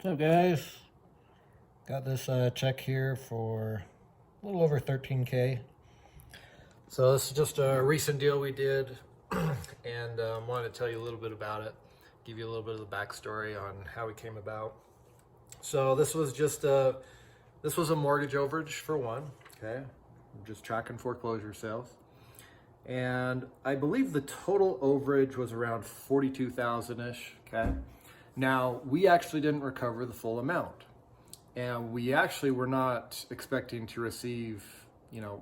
What's up, guys? Got this check here for a little over 13K. So this is just a recent deal we did, and wanted to tell you a little bit about it, give you a little bit of the backstory on how it came about. So this was a mortgage overage for one. Okay, I'm just tracking foreclosure sales, and I believe the total overage was around 42,000-ish. Okay. Now, we actually didn't recover the full amount, and we actually were not expecting to receive,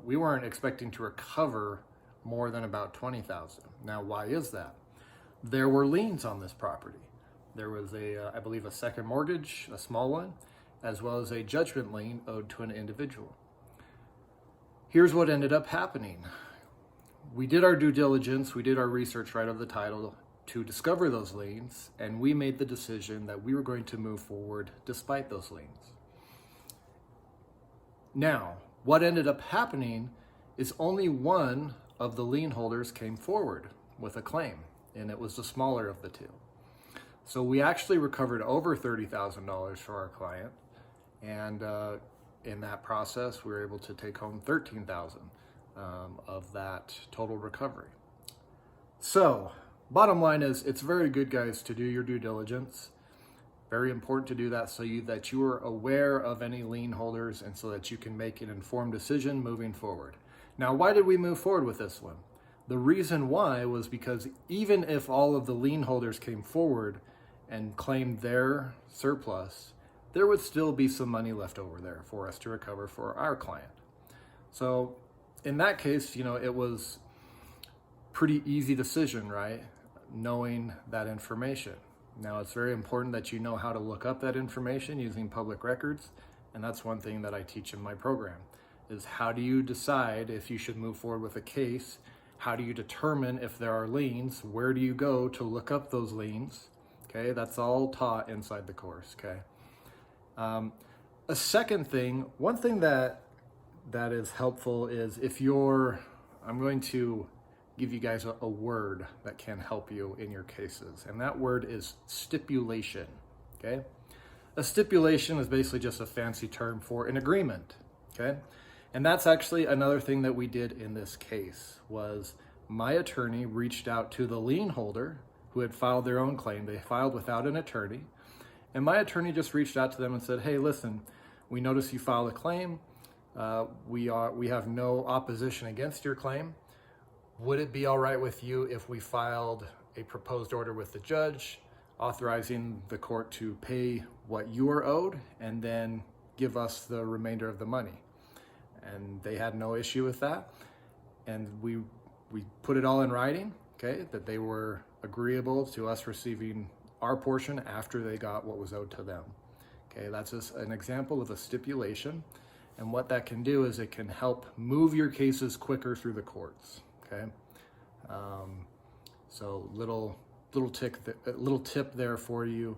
we weren't expecting to recover more than about 20,000. Now, why is that? There were liens on this property. There was I believe a second mortgage, a small one, as well as a judgment lien owed to an individual. Here's what ended up happening. We did our due diligence, we did our research right of the title to discover those liens, and we made the decision that we were going to move forward despite those liens. Now, what ended up happening is only one of the lien holders came forward with a claim, and it was the smaller of the two. So we actually recovered over $30,000 for our client, and in that process, we were able to take home $13,000 of that total recovery. So, bottom line is, it's very good, guys, to do your due diligence. Very important to do that so that you are aware of any lien holders and so that you can make an informed decision moving forward. Now, why did we move forward with this one? The reason why was because even if all of the lien holders came forward and claimed their surplus, there would still be some money left over there for us to recover for our client. So in that case, it was pretty easy decision, right? Knowing that information. Now, it's very important that you know how to look up that information using public records, and that's one thing that I teach in my program, is how do you decide if you should move forward with a case? How do you determine if there are liens? Where do you go to look up those liens? Okay, that's all taught inside the course, okay? A second thing, one thing that is helpful is I'm going to give you guys a word that can help you in your cases, and that word is stipulation. Okay, a stipulation is basically just a fancy term for an agreement. Okay, and that's actually another thing that we did in this case. Was my attorney reached out to the lien holder who had filed their own claim. They filed without an attorney, and my attorney just reached out to them and said, hey, listen, we noticed you filed a claim. We have no opposition against your claim. Would it be all right with you if we filed a proposed order with the judge authorizing the court to pay what you are owed and then give us the remainder of the money? And they had no issue with that. And we put it all in writing, okay, that they were agreeable to us receiving our portion after they got what was owed to them. Okay, that's just an example of a stipulation. And what that can do is it can help move your cases quicker through the courts. Okay, so little tip there for you.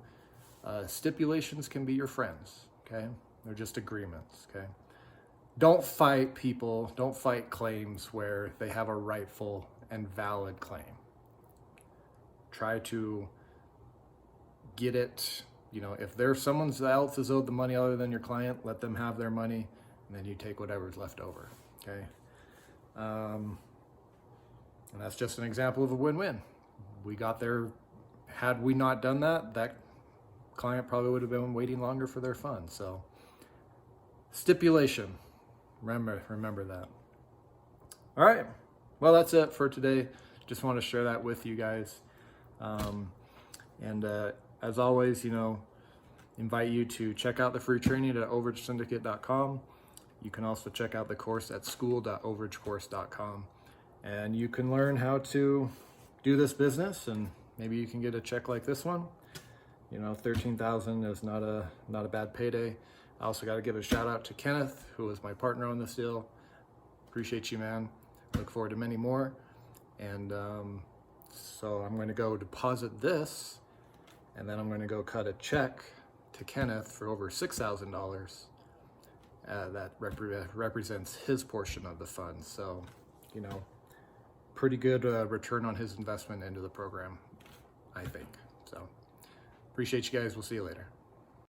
Stipulations can be your friends. Okay, they're just agreements. Okay, don't fight people. Don't fight claims where they have a rightful and valid claim. Try to get it. If there's someone else is owed the money other than your client, let them have their money, and then you take whatever's left over. Okay. And that's just an example of a win-win. We got there. Had we not done that, that client probably would have been waiting longer for their funds. So, stipulation. Remember that. All right. Well, that's it for today. Just want to share that with you guys. As always, invite you to check out the free training at overagesyndicate.com. You can also check out the course at school.overagecourse.com. And you can learn how to do this business, and maybe you can get a check like this one. $13,000 is not a bad payday. I also got to give a shout out to Kenneth, who is my partner on this deal. Appreciate you, man. Look forward to many more. And so I'm going to go deposit this, and then I'm going to go cut a check to Kenneth for over $6,000. That represents his portion of the funds. So, pretty good return on his investment into the program, I think. So appreciate you guys. We'll see you later.